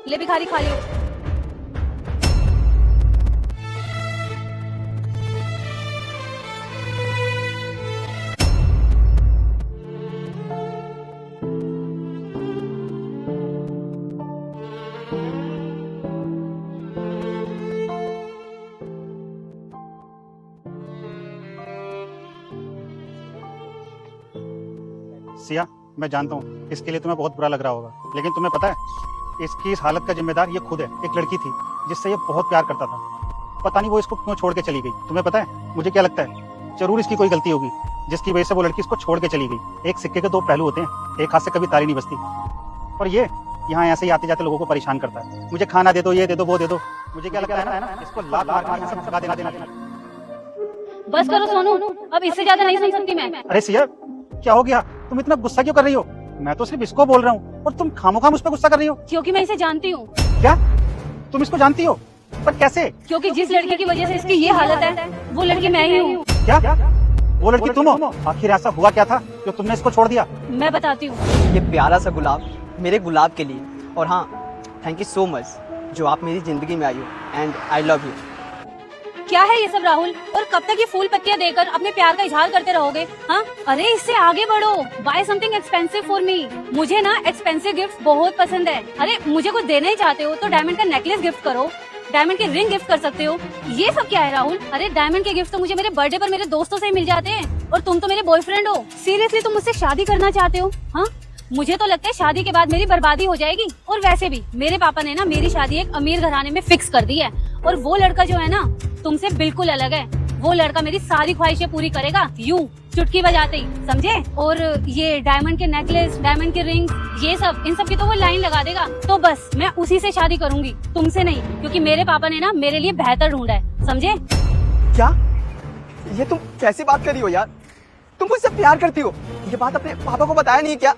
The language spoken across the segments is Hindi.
ले भिखारी खा लियो। सिया, मैं जानता हूँ इसके लिए तुम्हें बहुत बुरा लग रहा होगा, लेकिन तुम्हें पता है इसकी इस हालत का जिम्मेदार ये खुद है। एक लड़की थी जिससे ये बहुत प्यार करता था, पता नहीं वो इसको क्यों छोड़ के चली गई। तुम्हें पता है मुझे क्या लगता है, जरूर इसकी कोई गलती होगी जिसकी वजह से वो लड़की इसको छोड़ के चली गई। एक सिक्के के दो पहलू होते हैं, एक हाथ से कभी ताली नहीं बजती। और ये यहाँ ऐसे ही आते जाते लोगों को परेशान करता है। मुझे खाना दे दो, ये दे दो, वो दे दो। मुझे क्या लगता है ना, इसको लात मार के सब भगा देना। बस करो सोनू, अब इससे ज्यादा नहीं सुन सकती मैं। अरे सिया, क्या हो गया? तुम इतना गुस्सा क्यों कर रही हो? मैं तो सिर्फ इसको बोल रहा हूँ और तुम खामोखाम उस पर गुस्सा कर रही हो। क्योंकि मैं इसे जानती हूँ। क्या तुम इसको जानती हो? पर कैसे? क्योंकि जिस लड़की की वजह से इसकी ये हालत है वो लड़की मैं ही हूँ। क्या वो लड़की तुम हो? आखिर ऐसा हुआ क्या था जो तुमने इसको छोड़ दिया? मैं बताती हूँ। ये प्यारा सा गुलाब मेरे गुलाब के लिए, और हाँ, थैंक यू सो मच जो आप मेरी जिंदगी में आई हो, एंड आई लव यू। क्या है ये सब राहुल? और कब तक ये फूल पत्तियां देकर अपने प्यार का इजहार करते रहोगे? हाँ, अरे इससे आगे बढ़ो, buy something expensive for me. मुझे ना एक्सपेंसिव गिफ्ट बहुत पसंद है। अरे मुझे कुछ देना ही चाहते हो तो डायमंड का नेकलेस गिफ्ट करो, डायमंड की रिंग गिफ्ट कर सकते हो। ये सब क्या है राहुल? अरे डायमंड के गिफ्ट तो मुझे मेरे बर्थडे पर मेरे दोस्तों से ही मिल जाते हैं, और तुम तो मेरे बॉयफ्रेंड हो। सीरियसली तुम मुझसे शादी करना चाहते हो? हाँ, मुझे तो लगता है शादी के बाद मेरी बर्बादी हो जाएगी। और वैसे भी मेरे पापा ने ना मेरी शादी एक अमीर घराने में फिक्स कर दी है, और वो लड़का जो है ना तुमसे बिल्कुल अलग है। वो लड़का मेरी सारी ख्वाहिशें पूरी करेगा, यूं चुटकी बजाते ही, समझे? और ये डायमंड के नेकलेस, डायमंड की रिंग, ये सब, इन सब की तो वो लाइन लगा देगा। तो बस मैं उसी से शादी करूंगी, तुमसे नहीं, क्योंकि मेरे पापा ने ना मेरे लिए बेहतर ढूंढा है, समझे? क्या ये तुम कैसी बात कर रही हो यार? तुम मुझसे प्यार करती हो, ये बात अपने पापा को बताया नहीं क्या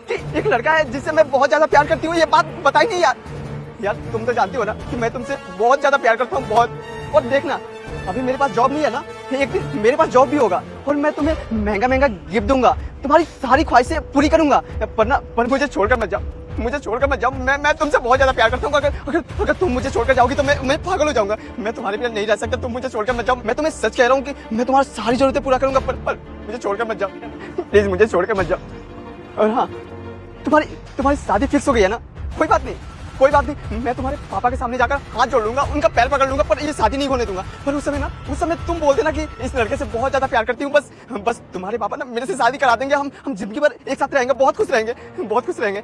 कि एक लड़का है जिससे मैं बहुत ज्यादा प्यार करती हूँ? ये बात बताई नहीं यार। यार तुम तो जानती हो ना कि मैं तुमसे बहुत ज्यादा प्यार करता हूँ, बहुत। और देखना, अभी मेरे पास जॉब नहीं है ना, एक दिन मेरे पास जॉब भी होगा और मैं तुम्हें महंगा महंगा गिफ्ट दूंगा, तुम्हारी सारी ख्वाहिशें पूरी करूंगा। पर मुझे छोड़कर मत जाओ, मुझे छोड़कर मत जाओ। मैं तुमसे बहुत ज्यादा प्यार करता हूँ। अगर तुम मुझे छोड़कर जाओगी तो मैं पागल हो जाऊंगा। मैं तुम्हारे बिना नहीं रह सकता, तुम मुझे छोड़कर मत जाओ। मैं तुम्हें सच कह रहा हूँ कि मैं तुम्हारी सारी जरूरतें पूरा करूंगा, पर मुझे छोड़कर मत जाओ, प्लीज मुझे छोड़कर मत जाओ। और हाँ, तुम्हारी शादी फिक्स हो गई है ना? कोई बात नहीं, कोई बात नहीं, मैं तुम्हारे पापा के सामने जाकर हाथ जोड़ लूंगा, उनका पैर पकड़ लूंगा, पर ये शादी नहीं होने दूंगा। पर उस समय तुम बोल देना कि इस लड़के से बहुत ज्यादा प्यार करती हूँ, बस तुम्हारे पापा ना मेरे से शादी करा देंगे। हम जिंदगी भर एक साथ रहेंगे, बहुत खुश रहेंगे, बहुत खुश रहेंगे।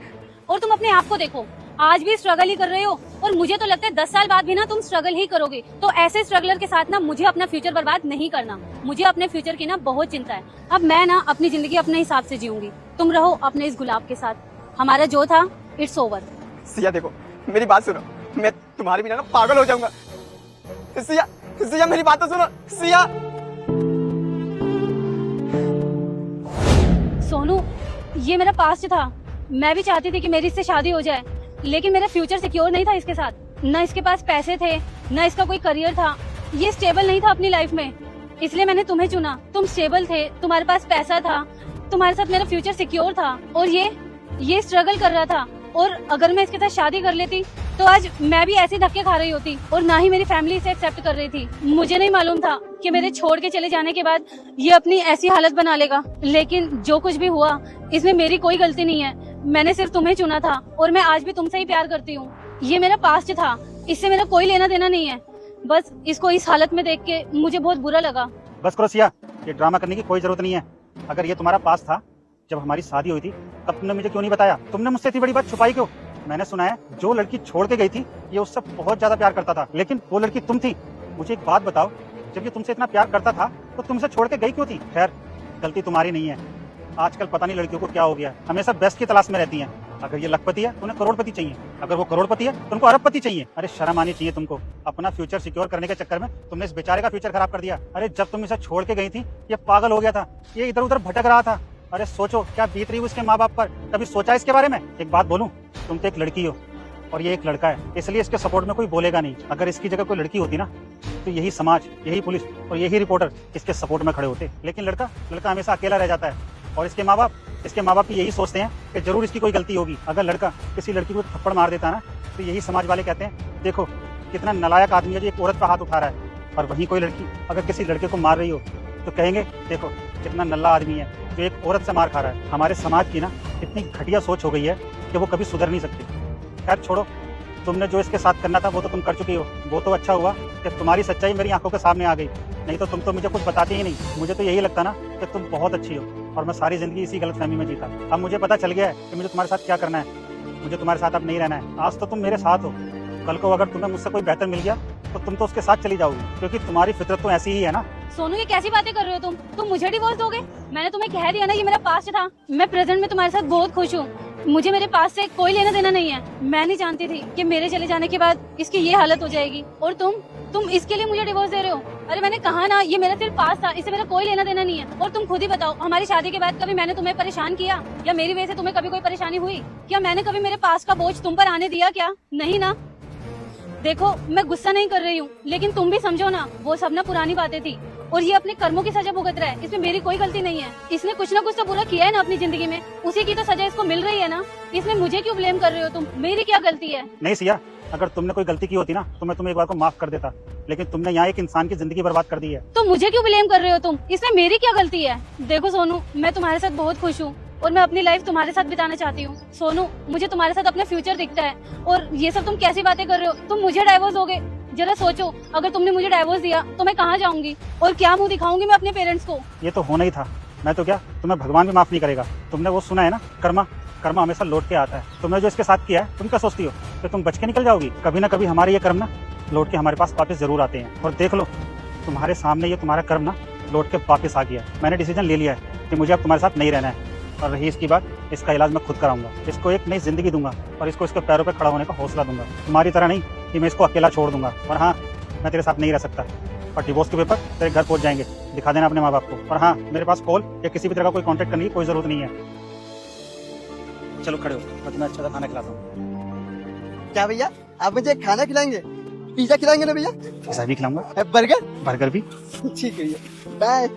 और तुम अपने आप को देखो, आज भी स्ट्रगल ही कर रहे हो, और मुझे तो लगता है 10 साल बाद भी ना तुम स्ट्रगल ही करोगे। तो ऐसे स्ट्रगलर के साथ ना मुझे अपना फ्यूचर बर्बाद नहीं करना। मुझे अपने फ्यूचर की ना बहुत चिंता है। अब मैं ना अपनी जिंदगी अपने हिसाब से जीऊंगी, तुम रहो अपने इस गुलाब के साथ। हमारा जो था इट्स ओवर। सिया देखो, मेरी बात सुनो, मैं तुम्हारे बिना ना पागल हो जाऊंगा। सिया मेरी बात तो सुनो। सिया, सोनू, ये मेरा पास्ट था। मैं भी चाहती थी कि मेरी इससे शादी हो जाए, लेकिन मेरा फ्यूचर सिक्योर नहीं था इसके साथ। न इसके पास पैसे थे, न इसका कोई करियर था। ये स्टेबल नहीं था अपनी लाइफ में, इसलिए मैंने तुम्हें चुना। तुम स्टेबल थे, तुम्हारे पास पैसा था, तुम्हारे साथ मेरा फ्यूचर सिक्योर था, और ये स्ट्रगल कर रहा था। और अगर मैं इसके साथ शादी कर लेती तो आज मैं भी ऐसे धक्के खा रही होती, और ना ही मेरी फैमिली इसे एक्सेप्ट कर रही थी। मुझे नहीं मालूम था कि मेरे छोड़ के चले जाने के बाद ये अपनी ऐसी हालत बना लेगा। लेकिन जो कुछ भी हुआ, इसमें मेरी कोई गलती नहीं है। मैंने सिर्फ तुम्हें चुना था, और मैं आज भी तुमसे ही प्यार करती हूँ। ये मेरा पास्ट था, इससे मेरा कोई लेना देना नहीं है। बस इसको इस हालत में देख के मुझे बहुत बुरा लगा। बस करो सिया, ये ड्रामा करने की कोई जरूरत नहीं है। अगर ये तुम्हारा पास था जब हमारी शादी हुई थी, तब तुमने मुझे क्यों नहीं बताया? तुमने मुझसे इतनी बड़ी बात छुपाई क्यों? मैंने सुना है जो लड़की छोड़ के गई थी ये उससे बहुत ज्यादा प्यार करता था, लेकिन वो लड़की तुम थी। मुझे एक बात बताओ, जब ये तुमसे इतना प्यार करता था तो तुमसे छोड़ के गई क्यों थी? खैर, गलती तुम्हारी नहीं है। आजकल पता नहीं लड़कियों को क्या हो गया, हमेशा बेस्ट की तलाश में रहती हैं। अगर ये लखपति है तो उन्हें करोड़पति चाहिए, अगर वो करोड़पति है तो उनको अरबपति चाहिए। अरे शर्म आनी चाहिए तुमको। अपना फ्यूचर सिक्योर करने के चक्कर में तुमने इस बेचारे का फ्यूचर खराब कर दिया। अरे जब तुम इसे छोड़ के गई थी ये पागल हो गया था, ये इधर उधर भटक रहा था। अरे सोचो क्या बीत रही है उसके माँ बाप पर, कभी सोचा इसके बारे में? एक बात बोलूं, तुम तो एक लड़की हो और ये एक लड़का है, इसलिए इसके सपोर्ट में कोई बोलेगा नहीं। अगर इसकी जगह कोई लड़की होती ना तो यही समाज, यही पुलिस और यही रिपोर्टर इसके सपोर्ट में खड़े होते। लेकिन लड़का हमेशा अकेला रह जाता है, और इसके माँ बाप भी यही सोचते हैं कि जरूर इसकी कोई गलती होगी। अगर लड़का किसी लड़की को थप्पड़ मार देता ना तो यही समाज वाले कहते हैं देखो कितना नालायक आदमी है जो एक औरत पर हाथ उठा रहा है, और वहीं कोई लड़की अगर किसी लड़के को मार रही हो तो कहेंगे देखो कितना नल्ला आदमी है जो एक औरत से मार खा रहा है। हमारे समाज की ना इतनी घटिया सोच हो गई है कि वो कभी सुधर नहीं सकती। खैर छोड़ो, तुमने जो इसके साथ करना था वो तो तुम कर चुकी हो। वो तो अच्छा हुआ कि तुम्हारी सच्चाई मेरी आंखों के सामने आ गई, नहीं तो तुम तो मुझे कुछ बताती ही नहीं। मुझे तो यही लगता ना कि तुम बहुत अच्छी हो, और मैं सारी जिंदगी इसी गलतफहमी में जीता। अब मुझे पता चल गया है कि मुझे तुम्हारे साथ क्या करना है। मुझे तुम्हारे साथ अब नहीं रहना है। आज तो तुम मेरे साथ हो, कल को अगर तुम्हें मुझसे कोई बेहतर मिल गया तो तुम तो उसके साथ चली जाओगी, क्योंकि तुम्हारी फितरत तो ऐसी ही है ना। सोनू ये कैसी बातें कर रहे हो तुम मुझे डिवोर्स दोगे? मैंने तुम्हें कह दिया ना ये मेरा पास्ट था। मैं प्रेजेंट में तुम्हारे साथ बहुत खुश हूँ। मुझे मेरे पास से कोई लेना देना नहीं है। मैं नहीं जानती थी कि मेरे चले जाने के बाद इसकी ये हालत हो जाएगी, और तुम इसके लिए मुझे डिवोर्स दे रहे हो। अरे मैंने कहा ना ये मेरा सिर्फ पास था, इससे मेरा कोई लेना देना नहीं है। और तुम खुद ही बताओ, हमारी शादी के बाद कभी मैंने तुम्हें परेशान किया, या मेरी वजह से तुम्हें कभी कोई परेशानी हुई? क्या मैंने कभी मेरे पास का बोझ तुम पर आने दिया? क्या नहीं ना। देखो मैं गुस्सा नहीं कर रही हूँ, लेकिन तुम भी समझो ना, वो सब ना पुरानी बातें थी, और ये अपने कर्मों की सजा भुगत रहा है। इसमें मेरी कोई गलती नहीं है। इसने कुछ ना कुछ तो बुरा किया है ना अपनी जिंदगी में, उसी की तो सजा इसको मिल रही है ना। इसमें मुझे क्यों ब्लेम कर रहे हो तुम? मेरी क्या गलती है? नहीं सिया, अगर तुमने कोई गलती की होती ना तो मैं तुम्हें एक बार को माफ कर देता, लेकिन तुमने यहाँ एक इंसान की जिंदगी बर्बाद कर दी है। तो मुझे क्यों ब्लेम कर रहे हो तुम? इसमें मेरी क्या गलती है? देखो सोनू, मैं तुम्हारे साथ बहुत खुश हूँ, और मैं अपनी लाइफ तुम्हारे साथ बिताना चाहती हूँ। सोनू, मुझे तुम्हारे साथ अपना फ्यूचर दिखता है, और ये सब तुम कैसी बातें कर रहे हो? तुम मुझे डाइवोर्स दोगे? जरा सोचो, अगर तुमने मुझे डाइवोर्स दिया तो मैं कहाँ जाऊंगी, और क्या मुंह दिखाऊंगी मैं अपने पेरेंट्स को? ये तो होना ही था। मैं तो क्या, तुम्हें भगवान भी माफ नहीं करेगा। तुमने वो सुना है ना, कर्मा कर्मा हमेशा लौट के आता है। तुमने जो इसके साथ किया है, तुम क्या सोचती हो कि तुम बच के निकल जाओगी? कभी ना कभी हमारे ये कर्म ना लौट के हमारे पास वापस जरूर आते हैं। और देख लो, तुम्हारे सामने ये तुम्हारा कर्म ना लौट के वापस आ गया। मैंने डिसीजन ले लिया है कि मुझे अब तुम्हारे साथ नहीं रहना है, और रही इसकी बात, इसका इलाज मैं खुद कराऊंगा। इसको एक नई जिंदगी दूंगा, और इसको इसके पैरों पे खड़ा होने का हौसला दूंगा। तुम्हारी तरह नहीं कि मैं इसको अकेला छोड़ दूंगा। और हाँ, मैं तेरे साथ नहीं रह सकता, और डिवोर्स के पेपर तेरे घर पहुंच जाएंगे। दिखा देना अपने माँ बाप को। और हाँ, मेरे पास कॉल या किसी भी तरह का कोई कांटेक्ट करने की कोई जरूरत नहीं है। चलो खड़े हो, मैं तुम्हें अच्छा सा खाना खिलाता हूँ। क्या भैया, आप मुझे खाना खिलाएंगे? पिज्जा खिलाएंगे ना भैया? पिज़्ज़ा भी खिलाऊंगा, बर्गर? बर्गर भी। ठीक है भैया, बाय।